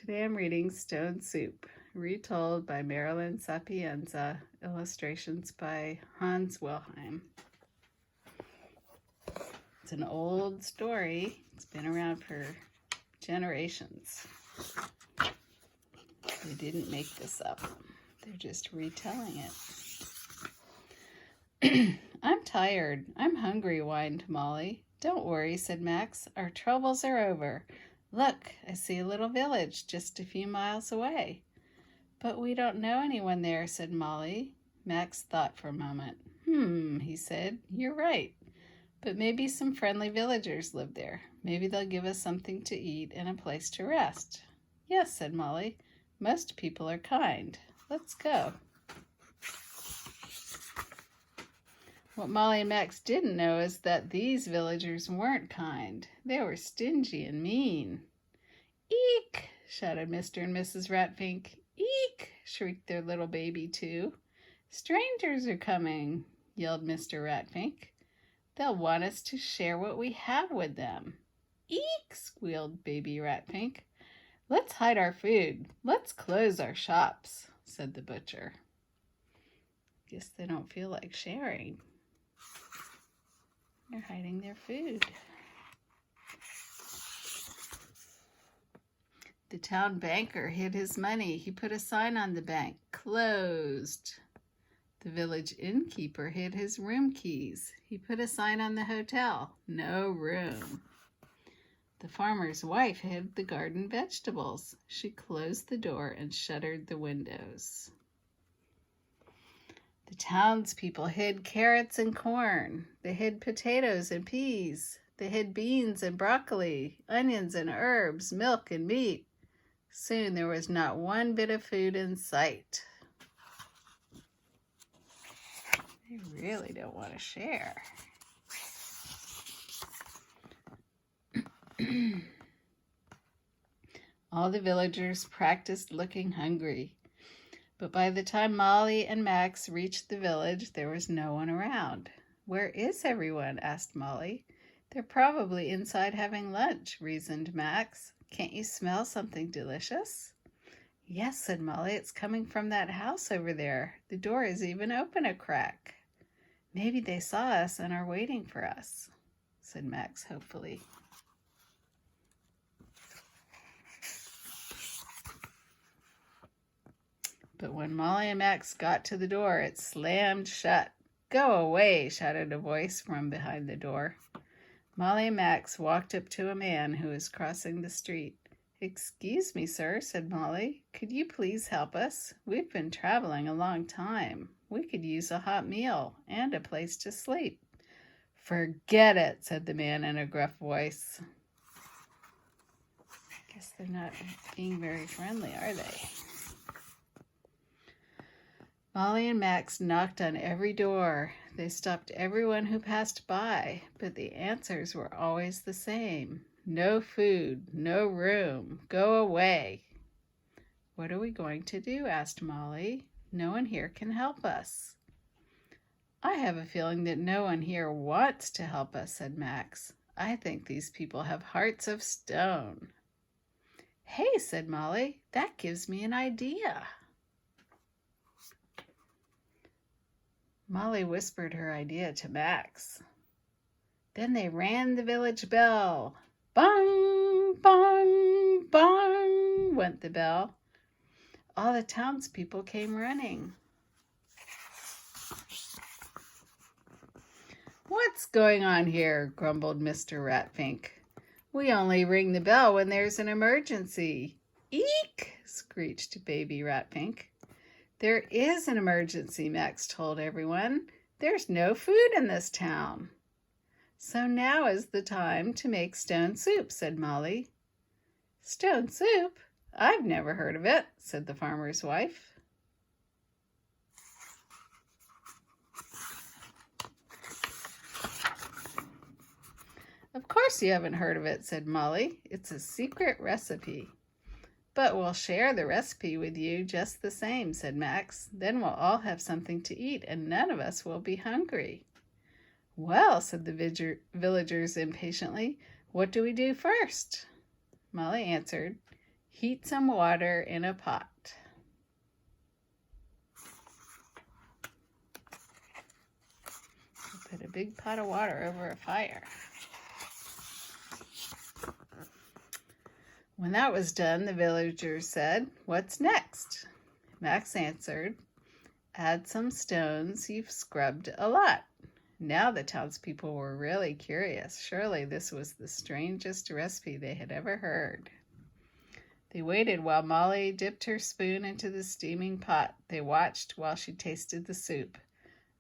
Today I'm reading Stone Soup, retold by Marilyn Sapienza, illustrations by Hans Wilhelm. It's an old story. It's been around for generations. They didn't make this up. They're just retelling it. I'm tired. I'm hungry, whined Molly. Don't worry, said Max. Our troubles are over. Look, I see a little village just a few miles away. But we don't know anyone there, said Molly. Max thought for a moment. He said, you're right. But maybe some friendly villagers live there. Maybe they'll give us something to eat and a place to rest. Yes, said Molly. Most people are kind. Let's go. What Molly and Max didn't know is that these villagers weren't kind. They were stingy and mean. Eek! Shouted Mr. and Mrs. Ratfink. Eek! Shrieked their little baby too. Strangers are coming, yelled Mr. Ratfink. They'll want us to share what we have with them. Eek! Squealed baby Ratfink. Let's hide our food. Let's close our shops, said the butcher. Guess they don't feel like sharing. They're hiding their food. The town banker hid his money. He put a sign on the bank, closed. The village innkeeper hid his room keys. He put a sign on the hotel, no room. The farmer's wife hid the garden vegetables. She closed the door and shuttered the windows. The townspeople hid carrots and corn. They hid potatoes and peas. They hid beans and broccoli, onions and herbs, milk and meat. Soon there was not one bit of food in sight. They really don't want to share. All the villagers practiced looking hungry. But by the time Molly and Max reached the village, there was no one around. Where is everyone? Asked Molly. They're probably inside having lunch, reasoned Max. Can't you smell something delicious? Yes, said Molly. It's coming from that house over there. The door is even open a crack. Maybe they saw us and are waiting for us, said Max hopefully. But when Molly and Max got to the door, it slammed shut. Go away, shouted a voice from behind the door. Molly and Max walked up to a man who was crossing the street. Excuse me, sir, said Molly. Could you please help us? We've been traveling a long time. We could use a hot meal and a place to sleep. Forget it, said the man in a gruff voice. I guess they're not being very friendly, are they? Molly and Max knocked on every door. They stopped everyone who passed by, but the answers were always the same. No food, no room, go away. What are we going to do? Asked Molly. No one here can help us. I have a feeling that no one here wants to help us, said Max. I think these people have hearts of stone. Hey, said Molly, that gives me an idea. Molly whispered her idea to Max. Then they rang the village bell. Bong, bong, bong, went the bell. All the townspeople came running. What's going on here? Grumbled Mr. Ratfink. We only ring the bell when there's an emergency. Eek! Screeched baby Ratfink. There is an emergency, Max told everyone. There's no food in this town. So now is the time to make stone soup, said Molly. Stone soup? I've never heard of it, said the farmer's wife. Of course you haven't heard of it, said Molly. It's a secret recipe. But we'll share the recipe with you just the same, said Max. Then we'll all have something to eat and none of us will be hungry. Well, said the villagers impatiently, what do we do first? Molly answered, Heat some water in a pot. Put a big pot of water over a fire. When that was done, the villagers said, "What's next?" Max answered, "Add some stones you've scrubbed a lot." Now the townspeople were really curious. Surely this was the strangest recipe they had ever heard. They waited while Molly dipped her spoon into the steaming pot. They watched while she tasted the soup.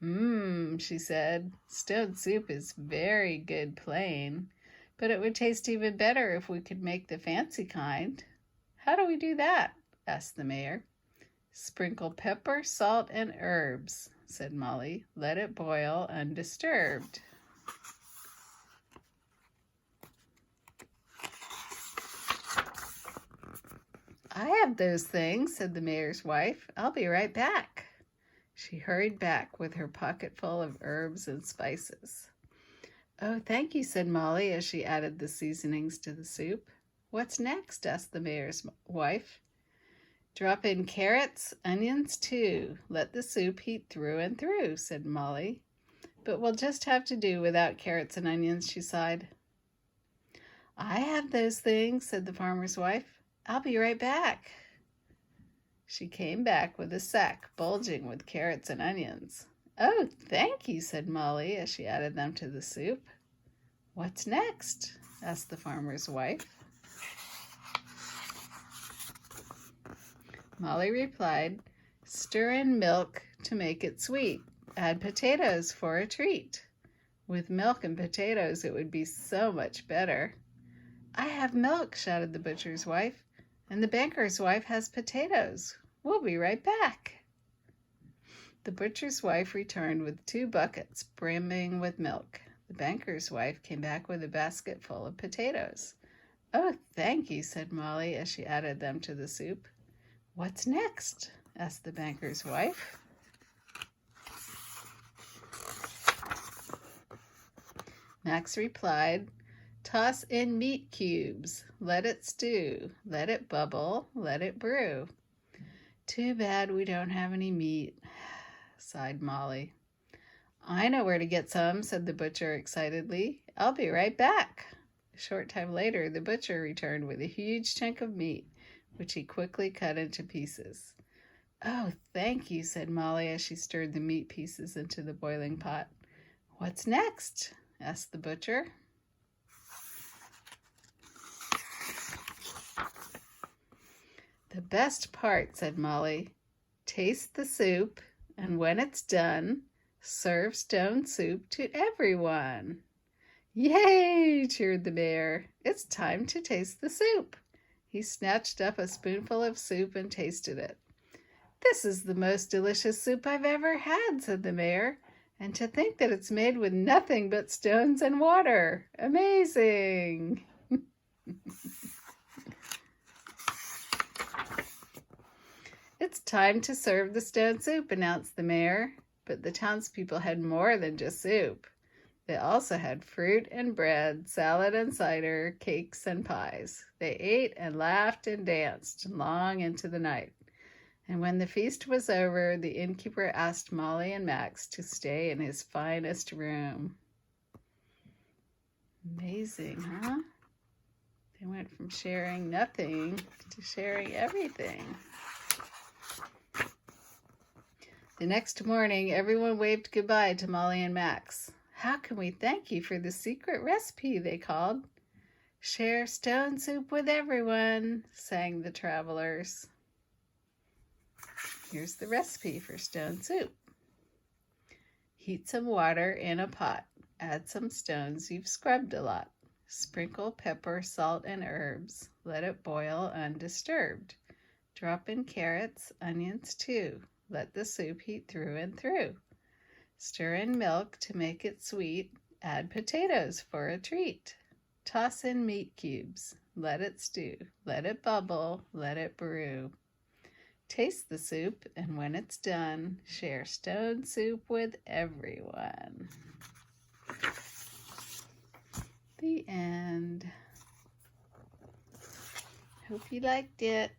She said, "Stone soup is very good plain, but it would taste even better if we could make the fancy kind." "How do we do that?" asked the mayor. "Sprinkle pepper, salt, and herbs," said Molly. "Let it boil undisturbed." "I have those things," said the mayor's wife. "I'll be right back." She hurried back with her pocket full of herbs and spices. "Oh, thank you," said Molly as she added the seasonings to the soup. "What's next?" asked the mayor's wife. "Drop in carrots, onions too. Let the soup heat through and through," said Molly. "But we'll just have to do without carrots and onions," she sighed. "I have those things," said the farmer's wife. "I'll be right back." She came back with a sack bulging with carrots and onions. "Oh, thank you," said Molly as she added them to the soup. "What's next?" asked the farmer's wife. Molly replied, "Stir in milk to make it sweet. Add potatoes for a treat. With milk and potatoes it would be so much better." "I have milk," shouted the butcher's wife, "and the banker's wife has potatoes. We'll be right back." The butcher's wife returned with 2 buckets brimming with milk. The banker's wife came back with a basket full of potatoes. "Oh, thank you," said Molly as she added them to the soup. "What's next?" asked the banker's wife. Max replied, "Toss in meat cubes. Let it stew. Let it bubble. Let it brew." "Too bad we don't have any meat," sighed Molly. "I know where to get some," said the butcher excitedly. "I'll be right back." A short time later, the butcher returned with a huge chunk of meat, which he quickly cut into pieces. "Oh, thank you," said Molly as she stirred the meat pieces into the boiling pot. "What's next?" asked the butcher. "The best part," said Molly. "Taste the soup, and when it's done, serve stone soup to everyone." "Yay!" cheered the mayor. "It's time to taste the soup." He snatched up a spoonful of soup and tasted it. "This is the most delicious soup I've ever had," said the mayor. "And to think that it's made with nothing but stones and water. Amazing!" "It's time to serve the stone soup," announced the mayor. But the townspeople had more than just soup. They also had fruit and bread, salad and cider, cakes and pies. They ate and laughed and danced long into the night. And when the feast was over, the innkeeper asked Molly and Max to stay in his finest room. Amazing, huh? They went from sharing nothing to sharing everything. The next morning, everyone waved goodbye to Molly and Max. "How can we thank you for the secret recipe?" they called. "Share stone soup with everyone," sang the travelers. Here's the recipe for stone soup. Heat some water in a pot. Add some stones you've scrubbed a lot. Sprinkle pepper, salt, and herbs. Let it boil undisturbed. Drop in carrots, onions too. Let the soup heat through and through. Stir in milk to make it sweet. Add potatoes for a treat. Toss in meat cubes. Let it stew. Let it bubble. Let it brew. Taste the soup, and when it's done, share stone soup with everyone. The end. Hope you liked it.